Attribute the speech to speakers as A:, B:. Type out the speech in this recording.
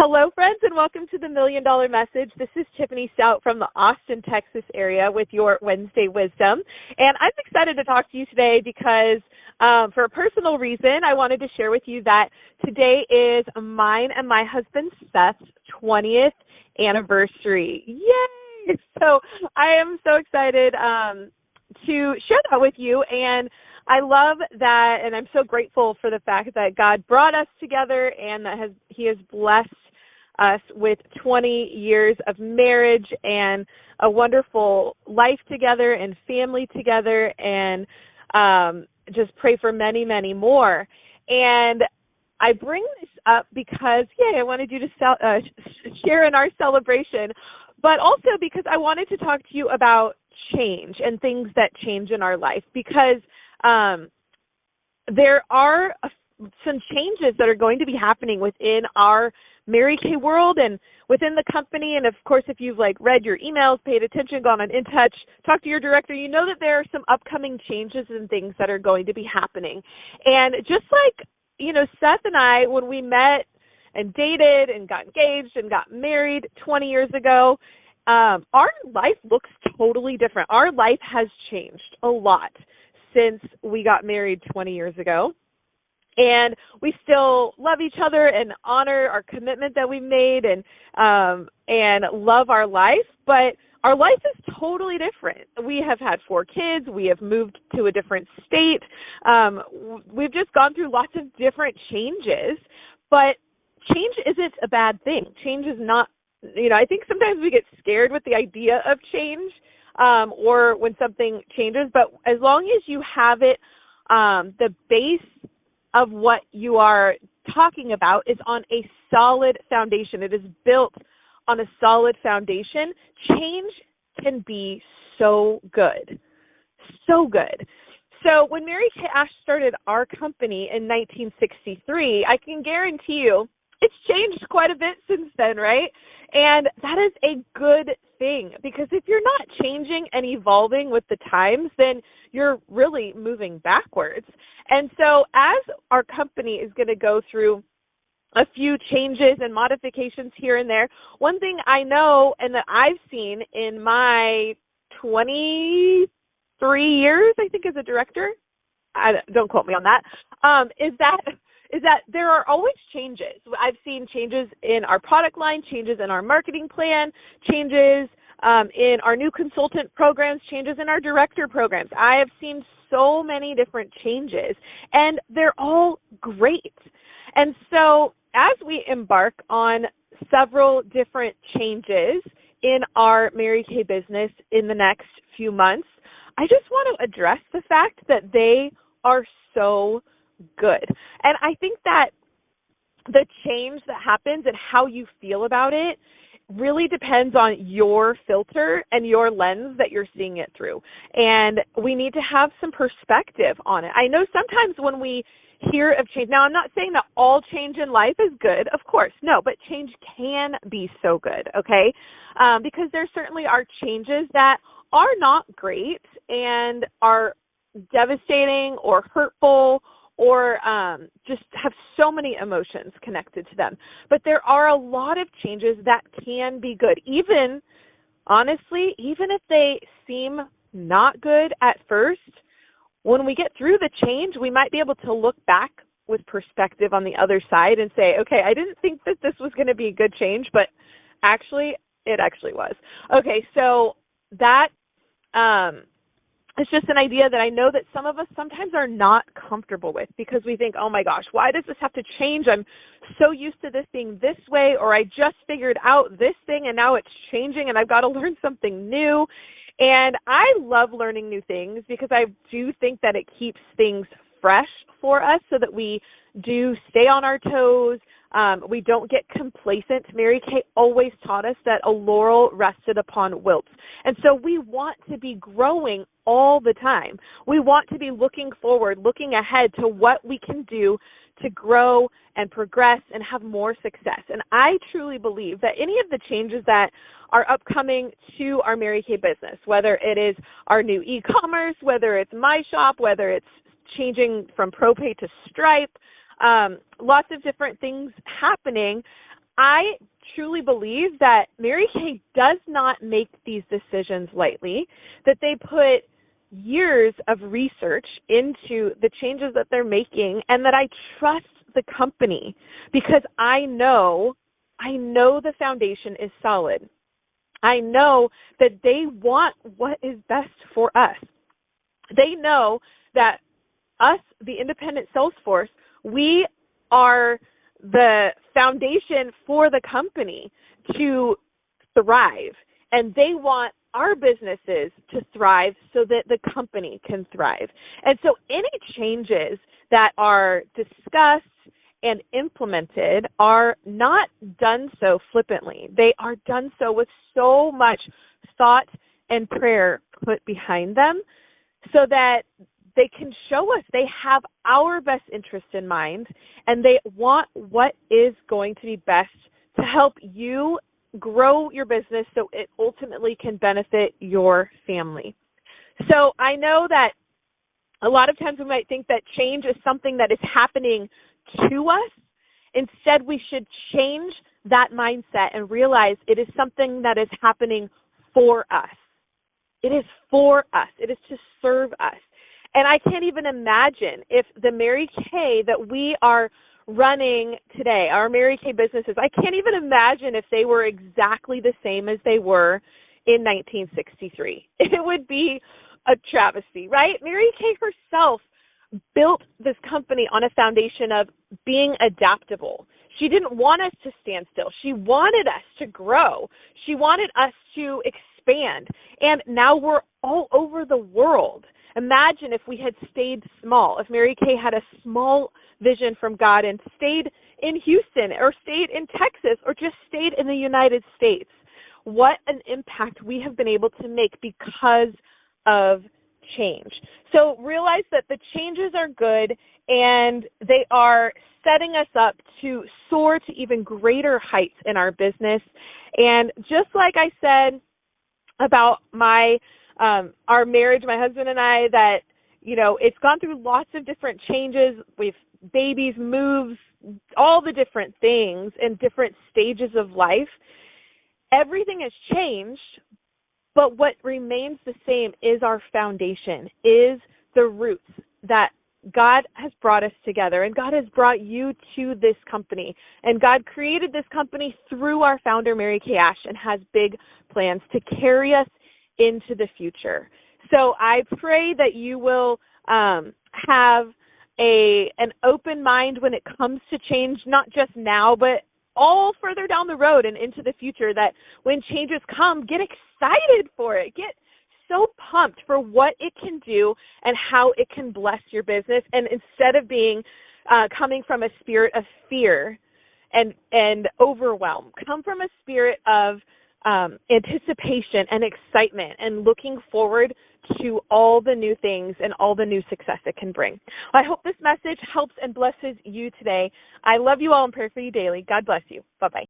A: Hello, friends, and welcome to the $1 Million Message. This is Tiffany Stout from the Austin, Texas area with your Wednesday Wisdom. And I'm excited to talk to you today because for a personal reason, I wanted to share with you that today is mine and my husband Seth's 20th anniversary. Yay! So I am so excited to share that with you. And I love that, and I'm so grateful for the fact that God brought us together and that He has blessed us with 20 years of marriage and a wonderful life together and family together, and just pray for many, many more. And I bring this up because, I wanted you to share in our celebration, but also because I wanted to talk to you about change and things that change in our life, because there are some changes that are going to be happening within our Mary Kay world and within the company. And of course, if you've read your emails, paid attention, gone on In Touch, talked to your director, you know that there are some upcoming changes and things that are going to be happening. And just like, Seth and I, when we met and dated and got engaged and got married 20 years ago, our life looks totally different. Our life has changed a lot since we got married 20 years ago. And we still love each other and honor our commitment that we made and love our life, but our life is totally different. We have had 4 kids. We have moved to a different state. We've just gone through lots of different changes, but change isn't a bad thing. Change is not, I think sometimes we get scared with the idea of change or when something changes, but as long as you have it, the base of what you are talking about is on a solid foundation. It is built on a solid foundation. Change can be so good. So good. So when Mary Kay Ash started our company in 1963, I can guarantee you it's changed quite a bit since then, right? And that is a good thing, because if you're not changing and evolving with the times, then you're really moving backwards. And so as our company is going to go through a few changes and modifications here and there, one thing I know and that I've seen in my 23 years, I think, as a director, don't quote me on that, is that there are always changes. I've seen changes in our product line, changes in our marketing plan, changes in our new consultant programs, changes in our director programs. I have seen so many different changes, and they're all great. And so as we embark on several different changes in our Mary Kay business in the next few months, I just want to address the fact that they are so good. And I think that the change that happens and how you feel about it really depends on your filter and your lens that you're seeing it through. And we need to have some perspective on it. I know sometimes when we hear of change, now I'm not saying that all change in life is good, of course, no, but change can be so good, okay? Because there certainly are changes that are not great and are devastating or hurtful or just have so many emotions connected to them. But there are a lot of changes that can be good. Even, honestly, even if they seem not good at first, when we get through the change, we might be able to look back with perspective on the other side and say, okay, I didn't think that this was going to be a good change, but actually, it actually was. Okay, so that it's just an idea that I know that some of us sometimes are not comfortable with, because we think, oh my gosh, why does this have to change? I'm so used to this being this way, or I just figured out this thing and now it's changing and I've got to learn something new. And I love learning new things because I do think that it keeps things fresh for us so that we do stay on our toes. We don't get complacent. Mary Kay always taught us that a laurel rested upon wilts. And so we want to be growing all the time. We want to be looking forward, looking ahead to what we can do to grow and progress and have more success. And I truly believe that any of the changes that are upcoming to our Mary Kay business, whether it is our new e-commerce, whether it's My Shop, whether it's changing from ProPay to Stripe, lots of different things happening, I truly believe that Mary Kay does not make these decisions lightly, that they put years of research into the changes that they're making, and that I trust the company because I know the foundation is solid. I know that they want what is best for us. They know that us, the independent sales force, we are the foundation for the company to thrive. And they want our businesses to thrive so that the company can thrive. And so any changes that are discussed and implemented are not done so flippantly. They are done so with so much thought and prayer put behind them so that they can show us they have our best interest in mind, and they want what is going to be best to help you grow your business so it ultimately can benefit your family. So I know that a lot of times we might think that change is something that is happening to us. Instead, we should change that mindset and realize it is something that is happening for us. It is for us. It is to serve us. And I can't even imagine if the Mary Kay that we are running today, our Mary Kay businesses, I can't even imagine if they were exactly the same as they were in 1963. It would be a travesty, right? Mary Kay herself built this company on a foundation of being adaptable. She didn't want us to stand still. She wanted us to grow. She wanted us to expand. And now we're all over the world. Imagine if we had stayed small, if Mary Kay had a small vision from God and stayed in Houston or stayed in Texas or just stayed in the United States. What an impact we have been able to make because of change. So realize that the changes are good and they are setting us up to soar to even greater heights in our business. And just like I said about our marriage, my husband and I, that, you know, it's gone through lots of different changes. We've babies, moves, all the different things in different stages of life. Everything has changed, but what remains the same is our foundation, is the roots that God has brought us together, and God has brought you to this company. And God created this company through our founder, Mary Kay Ash, and has big plans to carry us into the future. So I pray that you will have an open mind when it comes to change, not just now, but all further down the road and into the future, that when changes come, get excited for it. Get so pumped for what it can do and how it can bless your business. And instead of being coming from a spirit of fear and overwhelm, come from a spirit of anticipation and excitement and looking forward to all the new things and all the new success it can bring. I hope this message helps and blesses you today. I love you all and pray for you daily. God bless you. Bye-bye.